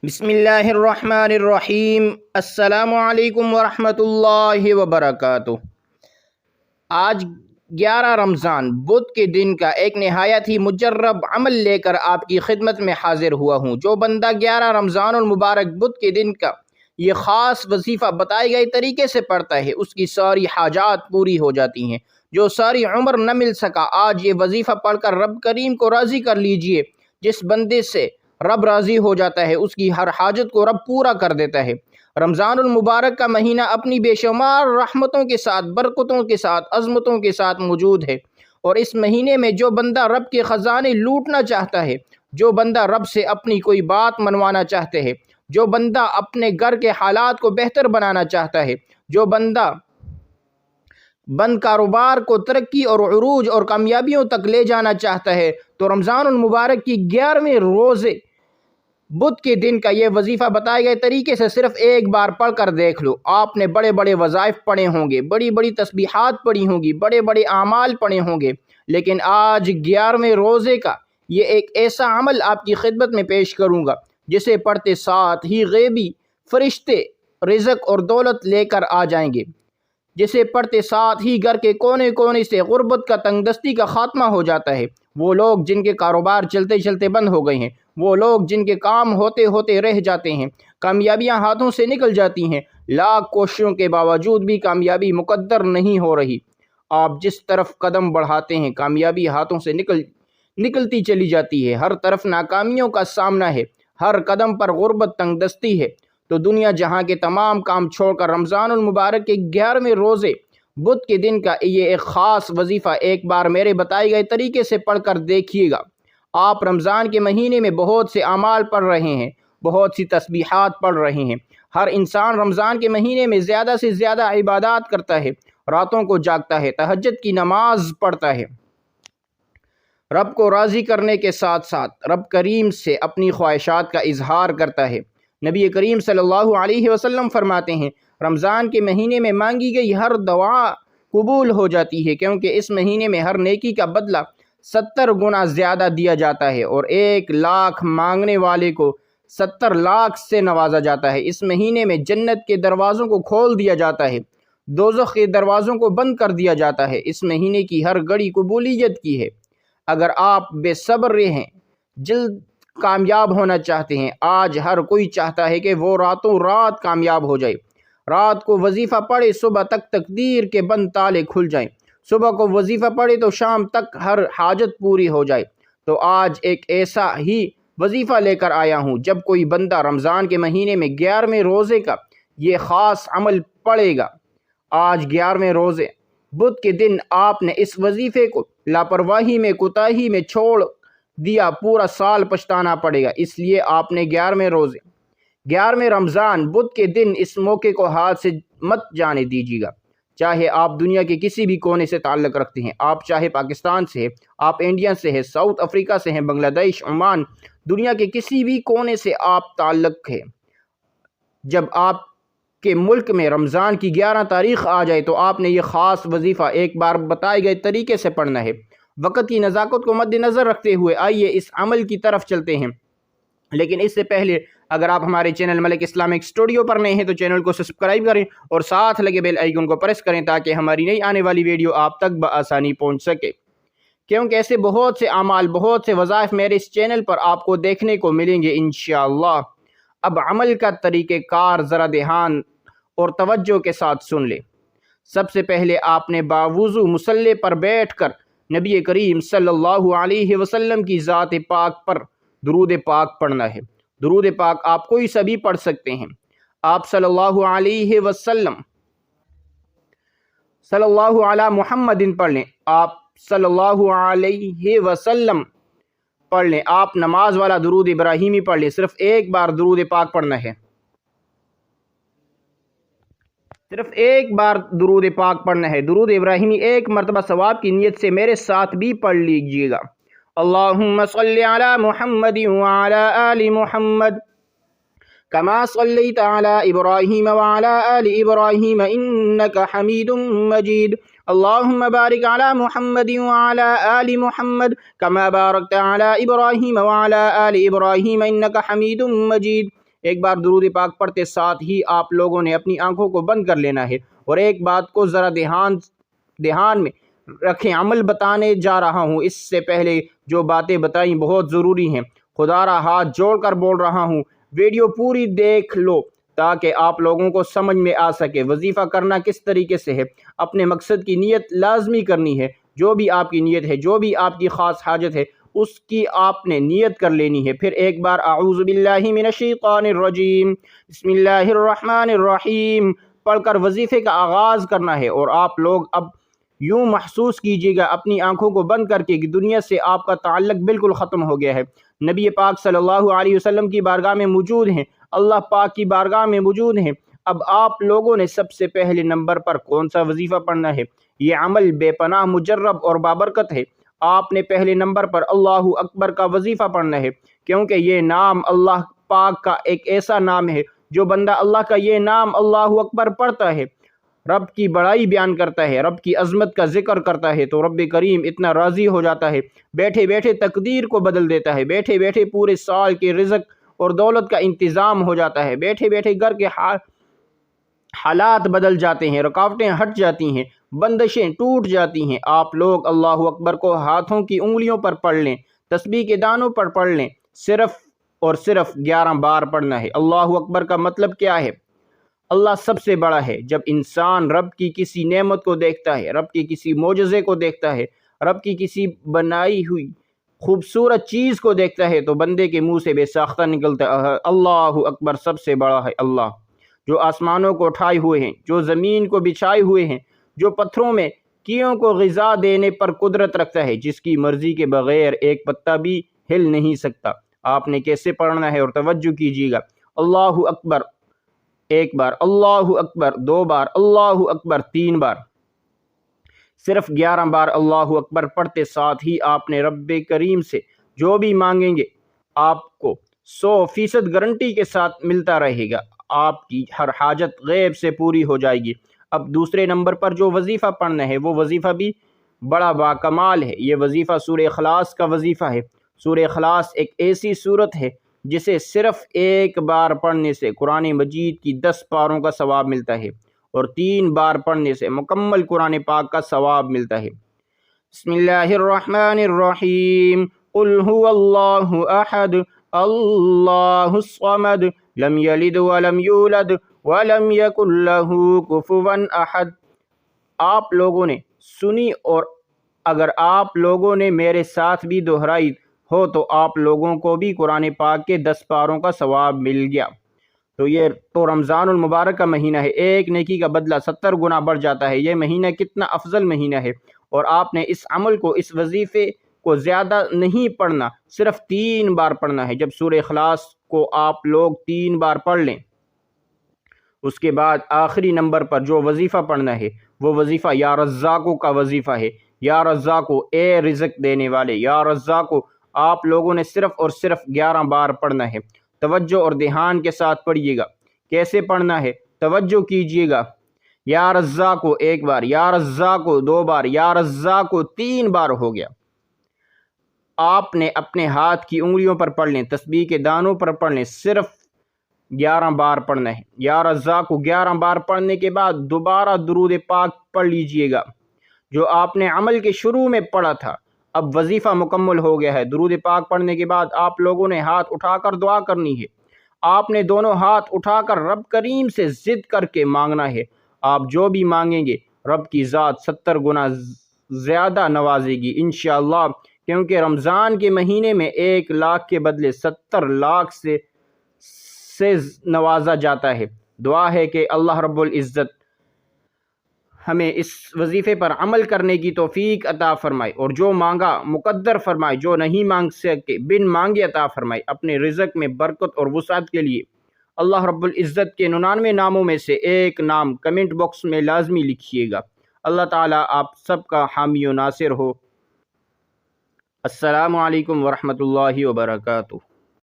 بسم اللہ الرحمن الرحیم۔ السلام علیکم ورحمۃ اللہ وبرکاتہ۔ آج 11 رمضان بدھ کے دن کا ایک نہایت ہی مجرب عمل لے کر آپ کی خدمت میں حاضر ہوا ہوں۔ جو بندہ 11 رمضان المبارک بدھ کے دن کا یہ خاص وظیفہ بتائے گئے طریقے سے پڑھتا ہے، اس کی ساری حاجات پوری ہو جاتی ہیں۔ جو ساری عمر نہ مل سکا، آج یہ وظیفہ پڑھ کر رب کریم کو راضی کر لیجئے۔ جس بندے سے رب راضی ہو جاتا ہے، اس کی ہر حاجت کو رب پورا کر دیتا ہے۔ رمضان المبارک کا مہینہ اپنی بے شمار رحمتوں کے ساتھ، برکتوں کے ساتھ، عظمتوں کے ساتھ موجود ہے، اور اس مہینے میں جو بندہ رب کے خزانے لوٹنا چاہتا ہے، جو بندہ رب سے اپنی کوئی بات منوانا چاہتے ہے، جو بندہ اپنے گھر کے حالات کو بہتر بنانا چاہتا ہے، جو بندہ بند کاروبار کو ترقی اور عروج اور کامیابیوں تک لے جانا چاہتا ہے، تو رمضان المبارک کی 11ویں روزے بدھ کے دن کا یہ وظیفہ بتائے گئے طریقے سے صرف ایک بار پڑھ کر دیکھ لو۔ آپ نے بڑے بڑے وظائف پڑھے ہوں گے، بڑی بڑی تسبیحات پڑھی ہوں گی، بڑے بڑے اعمال پڑھے ہوں گے، لیکن آج 11ویں روزے کا یہ ایک ایسا عمل آپ کی خدمت میں پیش کروں گا جسے پڑھتے ساتھ ہی غیبی فرشتے رزق اور دولت لے کر آ جائیں گے، جسے پڑھتے ساتھ ہی گھر کے کونے کونے سے غربت کا، تنگ دستی کا خاتمہ ہو جاتا ہے۔ وہ لوگ جن کے کاروبار چلتے چلتے بند ہو گئے ہیں، وہ لوگ جن کے کام ہوتے ہوتے رہ جاتے ہیں، کامیابیاں ہاتھوں سے نکل جاتی ہیں، لاکھ کوششوں کے باوجود بھی کامیابی مقدر نہیں ہو رہی۔ آپ جس طرف قدم بڑھاتے ہیں، کامیابی ہاتھوں سے نکلتی چلی جاتی ہے، ہر طرف ناکامیوں کا سامنا ہے، ہر قدم پر غربت، تنگ دستی ہے، تو دنیا جہاں کے تمام کام چھوڑ کر رمضان المبارک کے 11ویں روزے بدھ کے دن کا یہ ایک خاص وظیفہ ایک بار میرے بتائے گئے طریقے سے پڑھ کر دیکھیے گا۔ آپ رمضان کے مہینے میں بہت سے اعمال پڑھ رہے ہیں، بہت سی تسبیحات پڑھ رہے ہیں۔ ہر انسان رمضان کے مہینے میں زیادہ سے زیادہ عبادات کرتا ہے، راتوں کو جاگتا ہے، تہجد کی نماز پڑھتا ہے، رب کو راضی کرنے کے ساتھ ساتھ رب کریم سے اپنی خواہشات کا اظہار کرتا ہے۔ نبی کریم صلی اللہ علیہ وسلم فرماتے ہیں، رمضان کے مہینے میں مانگی گئی ہر دعا قبول ہو جاتی ہے، کیونکہ اس مہینے میں ہر نیکی کا بدلہ 70 گنا زیادہ دیا جاتا ہے، اور 1 لاکھ مانگنے والے کو 70 لاکھ سے نوازا جاتا ہے۔ اس مہینے میں جنت کے دروازوں کو کھول دیا جاتا ہے، دوزخ کے دروازوں کو بند کر دیا جاتا ہے۔ اس مہینے کی ہر گھڑی قبولیت کی ہے۔ اگر آپ بے صبر ہیں، جلد کامیاب ہونا چاہتے ہیں، آج ہر کوئی چاہتا ہے کہ وہ راتوں رات کامیاب ہو جائے۔ رات کو وظیفہ پڑھے، صبح تک تقدیر کے بند تالے کھل جائیں۔ صبح کو وظیفہ پڑھے تو شام تک ہر حاجت پوری ہو جائے۔ تو آج ایک ایسا ہی وظیفہ لے کر آیا ہوں، جب کوئی بندہ رمضان کے مہینے میں 11ویں روزے کا یہ خاص عمل پڑھے گا، آج 11ویں روزے بدھ کے دن آپ نے اس وظیفے کو لاپرواہی میں، کوتاہی میں چھوڑ دیا، پورا سال پچھتانا پڑے گا۔ اس لیے آپ نے 11ویں رمضان بدھ کے دن اس موقع کو ہاتھ سے مت جانے دیجیے گا۔ چاہے آپ دنیا کے کسی بھی کونے سے تعلق رکھتے ہیں، آپ چاہے پاکستان سے ہیں، آپ انڈیا سے ہیں، ساؤتھ افریقہ سے ہیں، بنگلہ دیش، عمان، دنیا کے کسی بھی کونے سے آپ تعلق ہے، جب آپ کے ملک میں رمضان کی 11 تاریخ آ جائے تو آپ نے یہ خاص وظیفہ ایک بار بتائے گئے طریقے سے پڑھنا ہے۔ وقت کی نزاکت کو مد نظر رکھتے ہوئے آئیے اس عمل کی طرف چلتے ہیں، لیکن اس سے پہلے اگر آپ ہمارے چینل ملک اسلامک اسٹوڈیو پر نئے ہیں تو چینل کو سبسکرائب کریں اور ساتھ لگے بیل آئیکن کو پریس کریں تاکہ ہماری نئی آنے والی ویڈیو آپ تک بآسانی پہنچ سکے، کیونکہ ایسے بہت سے اعمال، بہت سے وظائف میرے اس چینل پر آپ کو دیکھنے کو ملیں گے انشاءاللہ۔ اب عمل کا طریقہ کار ذرا دھیان اور توجہ کے ساتھ سن لیں۔ سب سے پہلے آپ نے باوضو مصلی پر بیٹھ کر نبی کریم صلی اللہ علیہ وسلم کی ذات پاک پر درود پاک پڑھنا ہے۔ درود پاک آپ کوئی سا بھی پڑھ سکتے ہیں۔ آپ صلی اللہ علیہ وسلم، صلی اللہ علی محمد پڑھ لیں، آپ صلی اللہ علیہ وسلم پڑھ لیں۔ آپ نماز والا درود ابراہیمی پڑھ لیں، صرف ایک بار درود پاک پڑھنا ہے، صرف ایک بار درود پاک پڑھنا ہے۔ درود ابراہیمی ایک مرتبہ ثواب کی نیت سے میرے ساتھ بھی پڑھ لیجئے گا۔ اللہم صلی علی محمد وعلی آل محمد کما صلیت علی ابراہیم وعلی آل ابراہیم انک حمید مجید۔ اللہم بارک علی محمد وعلی آل محمد کما بارکت علی ابراہیم وعلی آل ابراہیم انک حمید مجید۔ ایک بار درود پاک پڑھتے ساتھ ہی آپ لوگوں نے اپنی آنکھوں کو بند کر لینا ہے، اور ایک بات کو ذرا دھیان میں رکھیں، عمل بتانے جا رہا ہوں، اس سے پہلے جو باتیں بتائیں بہت ضروری ہیں۔ خدا را ہاتھ جوڑ کر بول رہا ہوں، ویڈیو پوری دیکھ لو تاکہ آپ لوگوں کو سمجھ میں آ سکے وظیفہ کرنا کس طریقے سے ہے۔ اپنے مقصد کی نیت لازمی کرنی ہے، جو بھی آپ کی نیت ہے، جو بھی آپ کی خاص حاجت ہے، اس کی آپ نے نیت کر لینی ہے۔ پھر ایک بار اعوذ باللہ من الشیطان الرجیم بسم اللہ الرحمن الرحیم پڑھ کر وظیفے کا آغاز کرنا ہے، اور آپ لوگ اب یوں محسوس کیجیے گا اپنی آنکھوں کو بند کر کے کہ دنیا سے آپ کا تعلق بالکل ختم ہو گیا ہے، نبی پاک صلی اللہ علیہ وسلم کی بارگاہ میں موجود ہیں، اللہ پاک کی بارگاہ میں موجود ہیں۔ اب آپ لوگوں نے سب سے پہلے نمبر پر کون سا وظیفہ پڑھنا ہے؟ یہ عمل بے پناہ مجرب اور بابرکت ہے۔ آپ نے پہلے نمبر پر اللہ اکبر کا وظیفہ پڑھنا ہے، کیونکہ یہ نام اللہ پاک کا ایک ایسا نام ہے جو بندہ اللہ کا یہ نام اللہ اکبر پڑھتا ہے، رب کی بڑائی بیان کرتا ہے، رب کی عظمت کا ذکر کرتا ہے، تو رب کریم اتنا راضی ہو جاتا ہے، بیٹھے بیٹھے تقدیر کو بدل دیتا ہے، بیٹھے بیٹھے پورے سال کے رزق اور دولت کا انتظام ہو جاتا ہے، بیٹھے بیٹھے گھر کے حالات بدل جاتے ہیں، رکاوٹیں ہٹ جاتی ہیں، بندشیں ٹوٹ جاتی ہیں۔ آپ لوگ اللہ اکبر کو ہاتھوں کی انگلیوں پر پڑھ لیں، تسبیح کے دانوں پر پڑھ لیں، صرف اور صرف 11 بار پڑھنا ہے۔ اللہ اکبر کا مطلب کیا ہے؟ اللہ سب سے بڑا ہے۔ جب انسان رب کی کسی نعمت کو دیکھتا ہے، رب کی کسی معجزے کو دیکھتا ہے، رب کی کسی بنائی ہوئی خوبصورت چیز کو دیکھتا ہے، تو بندے کے منہ سے بے ساختہ نکلتا ہے، اللہ اکبر سب سے بڑا ہے اللہ، جو آسمانوں کو اٹھائے ہوئے ہیں، جو زمین کو بچھائے ہوئے ہیں، جو پتھروں میں کیوں کو غذا دینے پر قدرت رکھتا ہے، جس کی مرضی کے بغیر ایک پتا بھی ہل نہیں سکتا۔ آپ نے کیسے پڑھنا ہے اور توجہ کیجیے گا۔ اللہ اکبر ایک بار، اللہ اکبر 2 بار، اللہ اکبر 3 بار، صرف 11 بار اللہ اکبر پڑھتے ساتھ ہی آپ نے رب کریم سے جو بھی مانگیں گے آپ کو 100% گارنٹی کے ساتھ ملتا رہے گا، آپ کی ہر حاجت غیب سے پوری ہو جائے گی۔ اب دوسرے نمبر پر جو وظیفہ پڑھنا ہے وہ وظیفہ بھی بڑا باکمال ہے۔ یہ وظیفہ سورہ اخلاص کا وظیفہ ہے۔ سورہ اخلاص ایک ایسی سورت ہے جسے صرف ایک بار پڑھنے سے قرآن مجید کی 10 پاروں کا ثواب ملتا ہے، اور 3 بار پڑھنے سے مکمل قرآن پاک کا ثواب ملتا ہے۔ بسم اللہ الرحمن الرحیم قل هو اللہ احد اللہ الصمد لم یلد ولم یولد ولم یکن لہ کفوا احد۔ آپ لوگوں نے سنی، اور اگر آپ لوگوں نے میرے ساتھ بھی دہرائی ہو تو آپ لوگوں کو بھی قرآن پاک کے 10 پاروں کا ثواب مل گیا۔ تو یہ تو رمضان المبارک کا مہینہ ہے، ایک نیکی کا بدلہ 70 گنا بڑھ جاتا ہے۔ یہ مہینہ کتنا افضل مہینہ ہے، اور آپ نے اس عمل کو، اس وظیفے کو زیادہ نہیں پڑھنا، صرف 3 بار پڑھنا ہے۔ جب سورہ اخلاص کو آپ لوگ 3 بار پڑھ لیں، اس کے بعد آخری نمبر پر جو وظیفہ پڑھنا ہے وہ وظیفہ یا رزاقو کا وظیفہ ہے۔ یا رزاقو، اے رزق دینے والے، یا رزاقو، آپ لوگوں نے صرف اور صرف 11 بار پڑھنا ہے۔ توجہ اور دھیان کے ساتھ پڑھیے گا۔ کیسے پڑھنا ہے؟ توجہ کیجیے گا۔ یا رزاقو 1 بار، یا رزاقو 2 بار، یا رزاقو 3 بار ہو گیا۔ آپ نے اپنے ہاتھ کی انگلیوں پر پڑھ لیں، تسبیح کے دانوں پر پڑھ لیں، صرف 11 بار پڑھنا ہے۔ یا رزاقو 11 بار پڑھنے کے بعد دوبارہ درود پاک پڑھ لیجئے گا جو آپ نے عمل کے شروع میں پڑھا تھا۔ اب وظیفہ مکمل ہو گیا ہے۔ درود پاک پڑھنے کے بعد آپ لوگوں نے ہاتھ اٹھا کر دعا کرنی ہے۔ آپ نے دونوں ہاتھ اٹھا کر رب کریم سے ضد کر کے مانگنا ہے۔ آپ جو بھی مانگیں گے رب کی ذات 70 گنا زیادہ نوازے گی انشاءاللہ، کیونکہ رمضان کے مہینے میں 1 لاکھ کے بدلے 70 لاکھ سے نوازا جاتا ہے۔ دعا ہے کہ اللہ رب العزت ہمیں اس وظیفے پر عمل کرنے کی توفیق عطا فرمائے، اور جو مانگا مقدر فرمائے، جو نہیں مانگ سکے بن مانگے عطا فرمائے۔ اپنے رزق میں برکت اور وسعت کے لیے اللہ رب العزت کے 99 ناموں میں سے ایک نام کمنٹ باکس میں لازمی لکھیے گا۔ اللہ تعالیٰ آپ سب کا حامی و ناصر ہو۔ السلام علیکم ورحمۃ اللہ وبرکاتہ۔